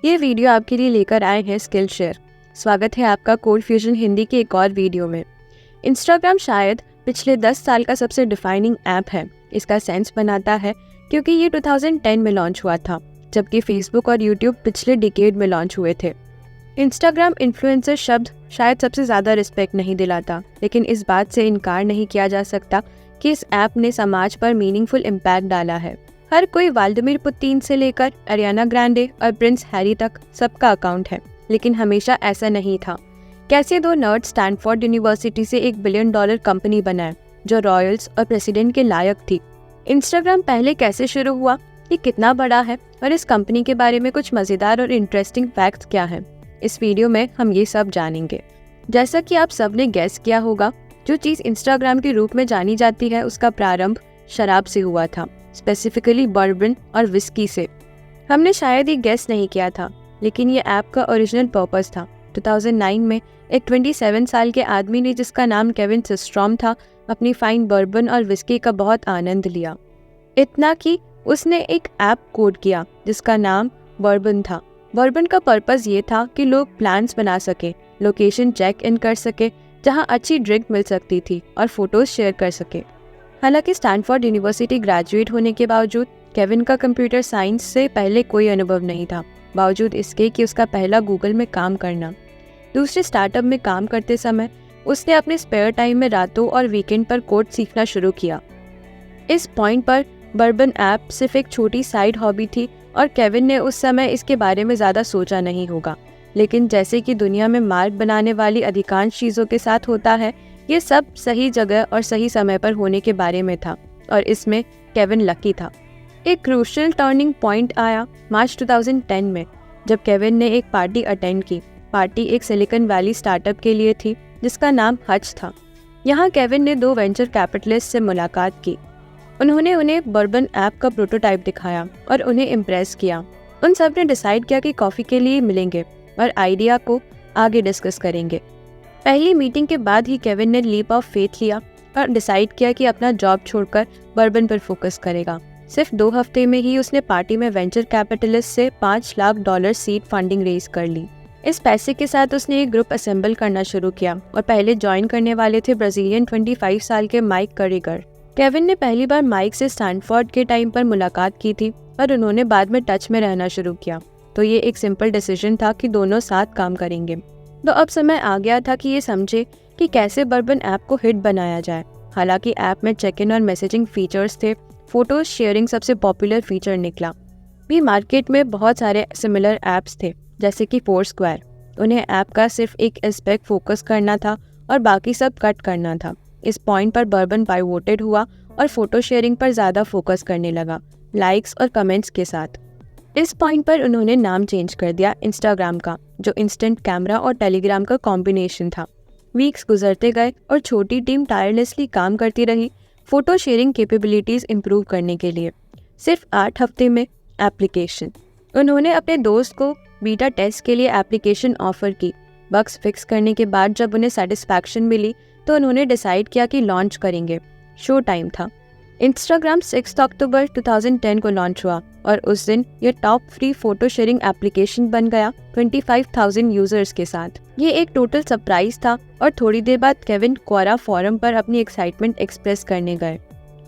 ये वीडियो आपके लिए लेकर आए हैं स्किल शेयर। स्वागत है आपका कोड फ्यूजन हिंदी के एक और वीडियो में। इंस्टाग्राम शायद पिछले 10 साल का सबसे डिफाइनिंग ऐप है। इसका सेंस बनाता है क्योंकि ये 2010 में लॉन्च हुआ था, जबकि फेसबुक और यूट्यूब पिछले डिकेड में लॉन्च हुए थे। इंस्टाग्राम इन्फ्लुएंसर शब्द शायद सबसे ज़्यादा रिस्पेक्ट नहीं दिलाता, लेकिन इस बात से इनकार नहीं किया जा सकता कि इस ऐप ने समाज पर मीनिंगफुल इम्पैक्ट डाला है। हर कोई व्लादिमीर पुतिन से लेकर अरियाना ग्रांडे और प्रिंस हैरी तक सबका अकाउंट है, लेकिन हमेशा ऐसा नहीं था। कैसे दो नर्ड स्टैनफोर्ड यूनिवर्सिटी से $1 बिलियन कंपनी बनाए जो रॉयल्स और प्रेसिडेंट के लायक थी। इंस्टाग्राम पहले कैसे शुरू हुआ, ये कितना बड़ा है और इस कंपनी के बारे में कुछ मज़ेदार और इंटरेस्टिंग फैक्ट्स क्या हैं, इस वीडियो में हम ये सब जानेंगे। जैसा कि आप सब ने गैस किया होगा, जो चीज़ इंस्टाग्राम के रूप में जानी जाती है उसका प्रारंभ शराब से हुआ था, स्पेसिफिकली बर्बन और विस्की से। हमने शायद ये गेस नहीं किया था, लेकिन ये ऐप का ओरिजिनल पर्पस था। 2009 में एक 27 साल के आदमी ने, जिसका नाम केविन सिस्ट्रॉम था, अपनी फाइन बर्बन और विस्की का बहुत आनंद लिया। इतना कि उसने एक ऐप कोड किया जिसका नाम बर्बन था। बर्बन का पर्पस ये था कि लोग प्लान्स बना सके, लोकेशन चेक इन कर सके जहाँ अच्छी ड्रिंक मिल सकती थी और फोटोज शेयर कर सके। हालांकि स्टैनफोर्ड यूनिवर्सिटी ग्रेजुएट होने के बावजूद केविन का कंप्यूटर साइंस से पहले कोई अनुभव नहीं था, बावजूद इसके कि उसका पहला गूगल में काम करना। दूसरे स्टार्टअप में काम करते समय उसने अपने स्पेयर टाइम में रातों और वीकेंड पर कोड सीखना शुरू किया। इस पॉइंट पर बर्बन ऐप सिर्फ एक छोटी साइड हॉबी थी और केविन ने उस समय इसके बारे में ज़्यादा सोचा नहीं होगा। लेकिन जैसे कि दुनिया में मार्ग बनाने वाली अधिकांश चीज़ों के साथ होता है, ये सब सही जगह और सही समय पर होने के बारे में था, और इसमें केविन लकी था। एक क्रूशियल टर्निंग पॉइंट आया मार्च 2010 में, जब केविन ने एक पार्टी अटेंड की। पार्टी एक सिलिकॉन वैली स्टार्टअप के लिए थी जिसका नाम हच था। यहाँ केविन ने 2 वेंचर कैपिटलिस्ट से मुलाकात की। उन्होंने उन्हें बर्बन ऐप का प्रोटोटाइप दिखाया और उन्हें इम्प्रेस किया। उन सब ने डिसाइड किया कि कॉफ़ी के लिए मिलेंगे और आइडिया को आगे डिस्कस करेंगे। पहली मीटिंग के बाद ही केविन ने लीप ऑफ फेथ लिया और डिसाइड किया कि अपना जॉब छोड़कर बर्बन पर फोकस करेगा। सिर्फ 2 हफ्ते में ही उसने पार्टी में वेंचर कैपिटलिस्ट से $5 लाख सीड फंडिंग रेज कर ली। इस पैसे के साथ उसने एक ग्रुप असेंबल करना शुरू किया और पहले ज्वाइन करने वाले थे ब्राज़ीलियन 25 साल के माइक करीगर। केविन ने पहली बार माइक से स्टैनफोर्ड के टाइम पर मुलाकात की थी और उन्होंने बाद में टच में रहना शुरू किया, तो ये एक सिंपल डिसीजन था कि दोनों साथ काम करेंगे। तो अब समय आ गया था कि ये समझे कि कैसे बर्बन ऐप को हिट बनाया जाए। हालांकि ऐप में चेक इन और मैसेजिंग फीचर्स थे, फोटोज शेयरिंग सबसे पॉपुलर फीचर निकला। भी मार्केट में बहुत सारे सिमिलर ऐप्स थे, जैसे कि फोरस्क्वायर। उन्हें ऐप का सिर्फ एक एस्पेक्ट फोकस करना था और बाकी सब कट करना था। इस पॉइंट पर बर्बन पाइवोटेड हुआ और फोटो शेयरिंग पर ज़्यादा फोकस करने लगा, लाइक्स और कमेंट्स के साथ। इस पॉइंट पर उन्होंने नाम चेंज कर दिया इंस्टाग्राम का, जो इंस्टेंट कैमरा और टेलीग्राम का कॉम्बिनेशन था। वीक्स गुजरते गए और छोटी टीम टायरलेसली काम करती रही फोटो शेयरिंग कैपेबिलिटीज़ इंप्रूव करने के लिए। सिर्फ 8 हफ्ते में एप्लीकेशन। उन्होंने अपने दोस्त को बीटा टेस्ट के लिए एप्लीकेशन ऑफर की। बग्स फिक्स करने के बाद जब उन्हें सेटिस्फैक्शन मिली तो उन्होंने डिसाइड किया कि लॉन्च करेंगे। शो टाइम था। इंस्टाग्राम 6 अक्टूबर 2010 को लॉन्च हुआ और उस दिन ये top free photo sharing application बन गया 25,000 यूजर्स के साथ। ये एक टोटल सरप्राइज था और थोड़ी देर बाद केविन क्वोरा फोरम पर अपनी एक्साइटमेंट एक्सप्रेस करने गए।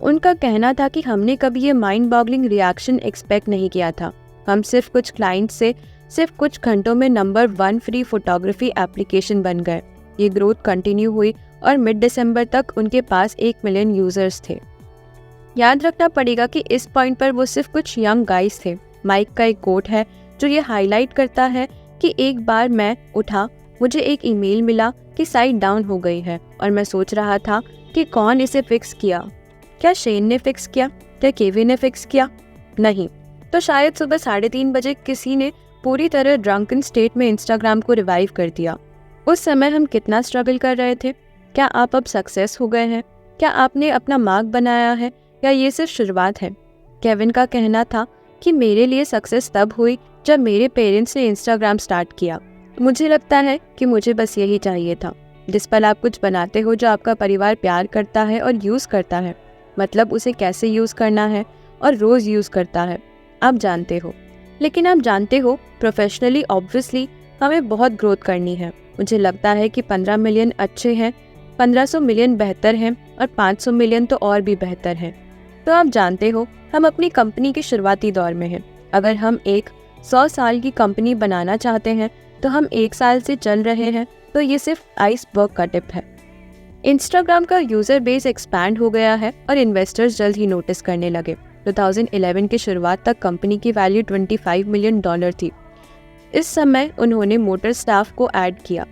उनका कहना था कि हमने कभी ये माइंड बॉगलिंग रिएक्शन एक्सपेक्ट नहीं किया था। हम सिर्फ कुछ क्लाइंट्स से सिर्फ कुछ घंटों में नंबर 1 फ्री फोटोग्राफी एप्लीकेशन बन गए। ये ग्रोथ कंटिन्यू हुई और मिड दिसंबर तक उनके पास 1 मिलियन यूजर्स थे। याद रखना पड़ेगा कि इस पॉइंट पर वो सिर्फ कुछ यंग गाइस थे। माइक का एक कोट है जो ये हाईलाइट करता है कि एक बार मैं उठा, मुझे एक ईमेल मिला कि साइट डाउन हो गई है और मैं सोच रहा था कि कौन इसे फिक्स किया। क्या शेन ने फिक्स किया? क्या केविन ने फिक्स किया? नहीं, तो शायद सुबह 3:30 बजे किसी ने पूरी तरह ड्रंकन स्टेट में इंस्टाग्राम को रिवाइव कर दिया। उस समय हम कितना स्ट्रगल कर रहे थे। क्या आप अब सक्सेस हो गए हैं? क्या आपने अपना मार्ग बनाया है या ये सिर्फ शुरुआत है? केविन का कहना था कि मेरे लिए सक्सेस तब हुई जब मेरे पेरेंट्स ने इंस्टाग्राम स्टार्ट किया। मुझे लगता है कि मुझे बस यही चाहिए था। जिस पल आप कुछ बनाते हो जो आपका परिवार प्यार करता है और यूज़ करता है, मतलब उसे कैसे यूज़ करना है और रोज़ यूज़ करता है, आप जानते हो। लेकिन आप जानते हो, प्रोफेशनली ऑब्वियसली हमें बहुत ग्रोथ करनी है। मुझे लगता है कि 15 मिलियन अच्छे हैं, 1500 मिलियन बेहतर हैं और 500 मिलियन तो और भी बेहतर हैं। तो आप जानते हो, हम अपनी कंपनी के शुरुआती दौर में हैं। अगर हम एक 100 साल की कंपनी बनाना चाहते हैं तो हम 1 साल से चल रहे हैं, तो ये सिर्फ आइसबर्ग का टिप है। इंस्टाग्राम का यूज़र बेस एक्सपैंड हो गया है और इन्वेस्टर्स जल्द ही नोटिस करने लगे। 2011 की शुरुआत तक कंपनी की वैल्यू $25 मिलियन थी। इस समय उन्होंने मोटर स्टाफ को ऐड किया।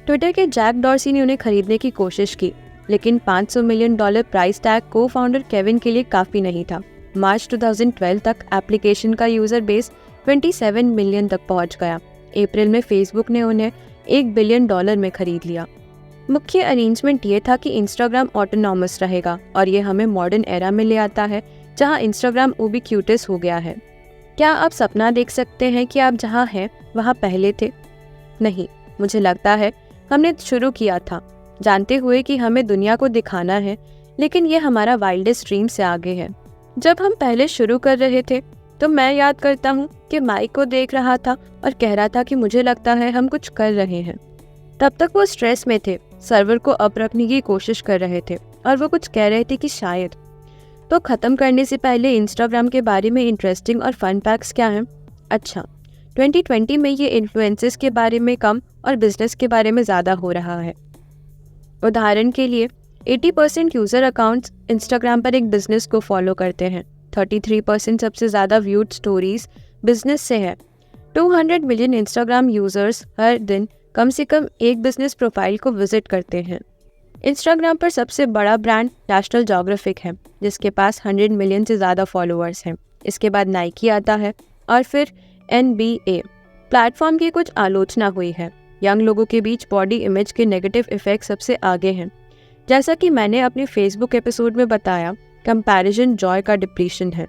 ट्विटर के जैक डॉर्सी ने उन्हें खरीदने की कोशिश की, लेकिन $500 मिलियन प्राइस टैग को फाउंडर केविन के लिए काफ़ी नहीं था। मार्च 2012 तक एप्लीकेशन का यूज़र बेस 27 मिलियन तक पहुंच गया। अप्रैल में फेसबुक ने उन्हें $1 बिलियन में खरीद लिया। मुख्य अरेंजमेंट ये था कि इंस्टाग्राम ऑटोनॉमस रहेगा और ये हमें मॉडर्न एरा में ले आता है जहां इंस्टाग्राम उबिक्यूटस हो गया है। क्या आप सपना देख सकते हैं कि आप जहां हैं वहां पहले थे? नहीं, मुझे लगता है हमने शुरू किया था जानते हुए कि हमें दुनिया को दिखाना है, लेकिन ये हमारा वाइल्डेस्ट ड्रीम से आगे है। जब हम पहले शुरू कर रहे थे तो मैं याद करता हूँ कि माइक को देख रहा था और कह रहा था कि मुझे लगता है हम कुछ कर रहे हैं। तब तक वो स्ट्रेस में थे, सर्वर को अप रखने की कोशिश कर रहे थे और वो कुछ कह रहे थे कि शायद। तो ख़त्म करने से पहले इंस्टाग्राम के बारे में इंटरेस्टिंग और फन फैक्ट्स क्या हैं? अच्छा, 2020 में ये इन्फ्लुएंसेस के बारे में कम और बिजनेस के बारे में ज़्यादा हो रहा है। उदाहरण के लिए 80% यूज़र अकाउंट्स इंस्टाग्राम पर एक बिजनेस को फॉलो करते हैं। 33% सबसे ज़्यादा व्यूड स्टोरीज बिजनेस से है। 200 मिलियन इंस्टाग्राम यूज़र्स हर दिन कम से कम एक बिजनेस प्रोफाइल को विजिट करते हैं। इंस्टाग्राम पर सबसे बड़ा ब्रांड नेशनल ज्योग्राफिक है, जिसके पास 100 मिलियन से ज़्यादा फॉलोअर्स हैं। इसके बाद नाइकी आता है और फिर NBA। प्लेटफॉर्म की कुछ आलोचना हुई है। यंग लोगों के बीच बॉडी इमेज के नेगेटिव इफेक्ट सबसे आगे हैं। जैसा कि मैंने अपने फेसबुक एपिसोड में बताया, कंपैरिजन जॉय का डिप्लीशन है।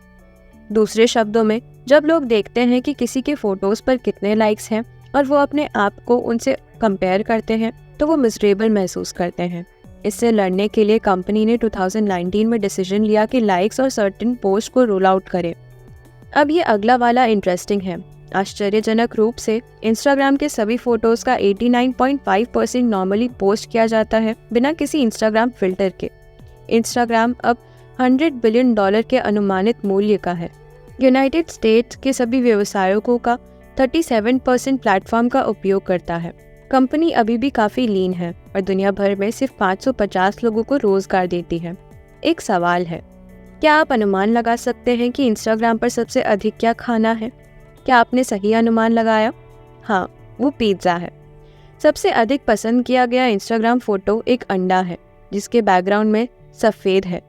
दूसरे शब्दों में, जब लोग देखते हैं कि किसी के फोटोज़ पर कितने लाइक्स हैं और वो अपने आप को उनसे कंपेयर करते हैं, तो वो मिजरेबल महसूस करते हैं। इससे लड़ने के लिए कंपनी ने 2019 में डिसीजन लिया कि लाइक्स और सर्टेन पोस्ट को रोल आउट करे। अब ये अगला वाला इंटरेस्टिंग है। आश्चर्यजनक रूप से इंस्टाग्राम के सभी फोटोज़ का 89.5% नॉर्मली पोस्ट किया जाता है बिना किसी इंस्टाग्राम फिल्टर के। इंस्टाग्राम अब $100 बिलियन के अनुमानित मूल्य का है। यूनाइटेड स्टेट्स के सभी व्यवसायों का 37% प्लेटफॉर्म का उपयोग करता है। कंपनी अभी भी काफ़ी लीन है और दुनिया भर में सिर्फ 550 लोगों को रोजगार देती है। एक सवाल है, क्या आप अनुमान लगा सकते हैं कि इंस्टाग्राम पर सबसे अधिक क्या खाना है? क्या आपने सही अनुमान लगाया? हाँ, वो पिज्ज़ा है। सबसे अधिक पसंद किया गया इंस्टाग्राम फोटो एक अंडा है जिसके बैकग्राउंड में सफ़ेद है।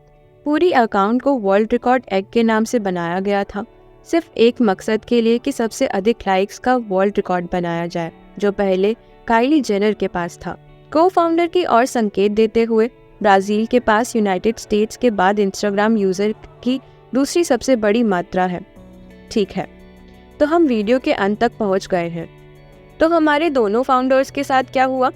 पूरी अकाउंट को वर्ल्ड रिकॉर्ड एग के नाम से बनाया गया था, सिर्फ एक मकसद के लिए कि सबसे अधिक लाइक्स का वर्ल्ड रिकॉर्ड बनाया जाए, जो पहले काइली जेनर के पास था। को फाउंडर की और संकेत देते हुए, ब्राज़ील के पास यूनाइटेड स्टेट्स के बाद इंस्टाग्राम यूज़र की दूसरी सबसे बड़ी मात्रा है। ठीक है, तो हम वीडियो के अंत तक पहुंच गए हैं। तो हमारे दोनों फाउंडर्स के साथ क्या हुआ?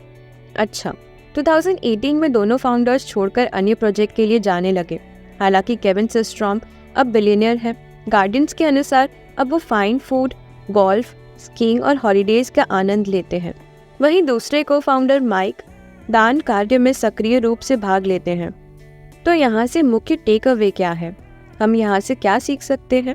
अच्छा, 2018 में दोनों फाउंडर्स छोड़कर अन्य प्रोजेक्ट के लिए जाने लगे। हालांकि केविन सिस्ट्रॉम अब बिलियनियर है। गार्डियंस के अनुसार अब वो फाइन फूड, गोल्फ, स्कीइंग और हॉलीडेज का आनंद लेते हैं। वहीं दूसरे को फाउंडर माइक दान कार्य में सक्रिय रूप से भाग लेते हैं। तो यहाँ से मुख्य टेक अवे क्या है? हम यहाँ से क्या सीख सकते हैं?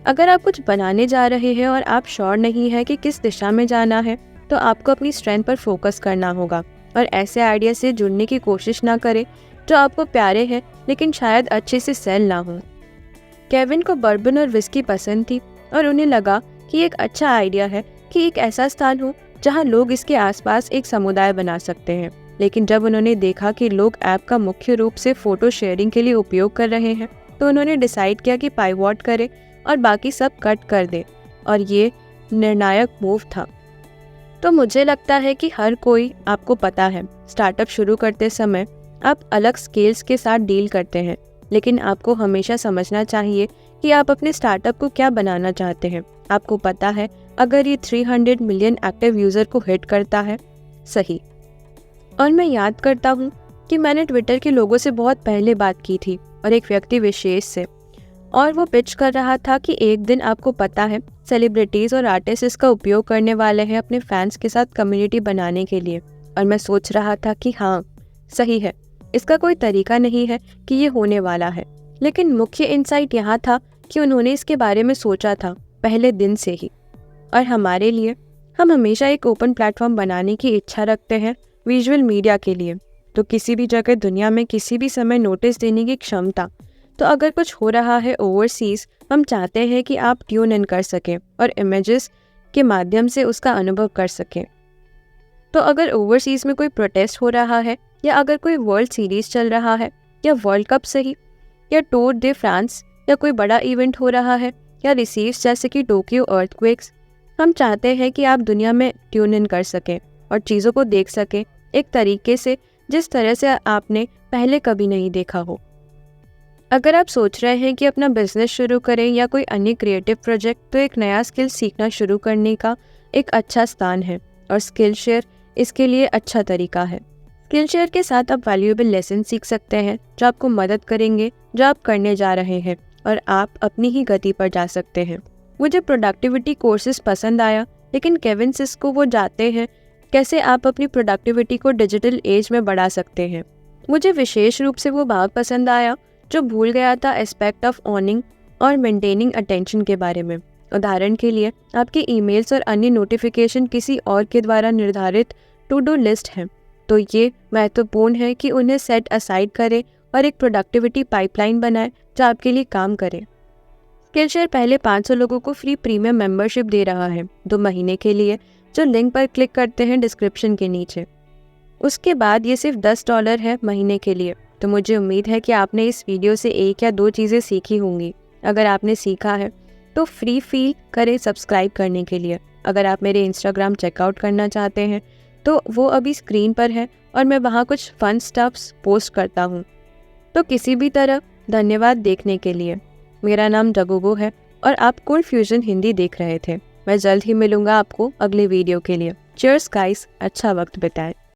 अगर आप कुछ बनाने जा रहे हैं और आप श्योर नहीं है कि किस दिशा में जाना है, तो आपको अपनी स्ट्रेंथ पर फोकस करना होगा और ऐसे आइडिया से जुड़ने की कोशिश ना करें जो आपको प्यारे हैं लेकिन शायद अच्छे से सेल ना हो। केविन को बर्बन और विस्की पसंद थी और उन्हें लगा कि एक अच्छा आइडिया है कि एक ऐसा स्थान हो जहां लोग इसके आसपास एक समुदाय बना सकते हैं। लेकिन जब उन्होंने देखा कि लोग ऐप का मुख्य रूप से फोटो शेयरिंग के लिए उपयोग कर रहे हैं, तो उन्होंने डिसाइड किया कि पाइवॉट करें और बाकी सब कट कर दे, और ये निर्णायक मूव था। तो मुझे लगता है कि हर कोई, आपको पता है, स्टार्टअप शुरू करते समय आप अलग स्केल्स के साथ डील करते हैं, लेकिन आपको हमेशा समझना चाहिए कि आप अपने स्टार्टअप को क्या बनाना चाहते हैं। आपको पता है, अगर ये 300 मिलियन एक्टिव यूज़र को हिट करता है, सही। और मैं याद करता हूँ कि मैंने ट्विटर के लोगों से बहुत पहले बात की थी और एक व्यक्ति विशेष से। और वो पिच कर रहा था कि एक दिन आपको पता है सेलिब्रिटीज़ और आर्टिस्ट इसका उपयोग करने वाले हैं अपने फैंस के साथ कम्युनिटी बनाने के लिए। और मैं सोच रहा था कि हाँ, सही है, इसका कोई तरीका नहीं है कि ये होने वाला है। लेकिन मुख्य इंसाइट यहाँ था कि उन्होंने इसके बारे में सोचा था पहले दिन से ही। और हमारे लिए, हम हमेशा एक ओपन प्लेटफॉर्म बनाने की इच्छा रखते हैं विजुअल मीडिया के लिए। तो किसी भी जगह दुनिया में किसी भी समय नोटिस देने की क्षमता। तो अगर कुछ हो रहा है ओवरसीज़, हम चाहते हैं कि आप ट्यून इन कर सकें और इमेजेस के माध्यम से उसका अनुभव कर सकें। तो अगर ओवरसीज़ में कोई प्रोटेस्ट हो रहा है, या अगर कोई वर्ल्ड सीरीज़ चल रहा है, या वर्ल्ड कप सही, या टूर दे फ्रांस, या कोई बड़ा इवेंट हो रहा है, या रिसीव्स जैसे कि टोक्यो अर्थक्वेक्स, हम चाहते हैं कि आप दुनिया में ट्यून इन कर सकें और चीज़ों को देख सकें एक तरीके से जिस तरह से आपने पहले कभी नहीं देखा हो। अगर आप सोच रहे हैं कि अपना बिजनेस शुरू करें या कोई अन्य क्रिएटिव प्रोजेक्ट, तो एक नया स्किल सीखना शुरू करने का एक अच्छा स्थान है और स्किल शेयर इसके लिए अच्छा तरीका है। स्किल शेयर के साथ आप वैल्यूएबल लेसन सीख सकते हैं जो आपको मदद करेंगे जो आप करने जा रहे हैं, और आप अपनी ही गति पर जा सकते हैं। मुझे प्रोडक्टिविटी कोर्सेज पसंद आया, लेकिन केविन सिस्को वो जाते हैं कैसे आप अपनी प्रोडक्टिविटी को डिजिटल एज में बढ़ा सकते हैं। मुझे विशेष रूप से वो भाग पसंद आया जो भूल गया था एस्पेक्ट ऑफ ऑनिंग और मेंटेनिंग अटेंशन के बारे में। उदाहरण के लिए, आपके ईमेल्स और अन्य नोटिफिकेशन किसी और के द्वारा निर्धारित टू डू लिस्ट हैं, तो ये महत्वपूर्ण है कि उन्हें सेट असाइड करें और एक प्रोडक्टिविटी पाइपलाइन बनाएं जो आपके लिए काम करे। स्किलशेयर पहले 500 लोगों को फ्री प्रीमियम मेंबरशिप दे रहा है 2 महीने के लिए, जो लिंक पर क्लिक करते हैं डिस्क्रिप्शन के नीचे। उसके बाद ये सिर्फ $10 है महीने के लिए। तो मुझे उम्मीद है कि आपने इस वीडियो से 1 या 2 चीज़ें सीखी होंगी। अगर आपने सीखा है तो फ्री फील करें सब्सक्राइब करने के लिए। अगर आप मेरे इंस्टाग्राम चेकआउट करना चाहते हैं तो वो अभी स्क्रीन पर है और मैं वहाँ कुछ फन स्टफ्स पोस्ट करता हूँ। तो किसी भी तरह धन्यवाद देखने के लिए। मेरा नाम जगोगो है और आप कूल फ्यूजन हिंदी देख रहे थे। मैं जल्द ही मिलूंगा आपको अगले वीडियो के लिए। चीयर्स गाइस, अच्छा वक्त बिताएं।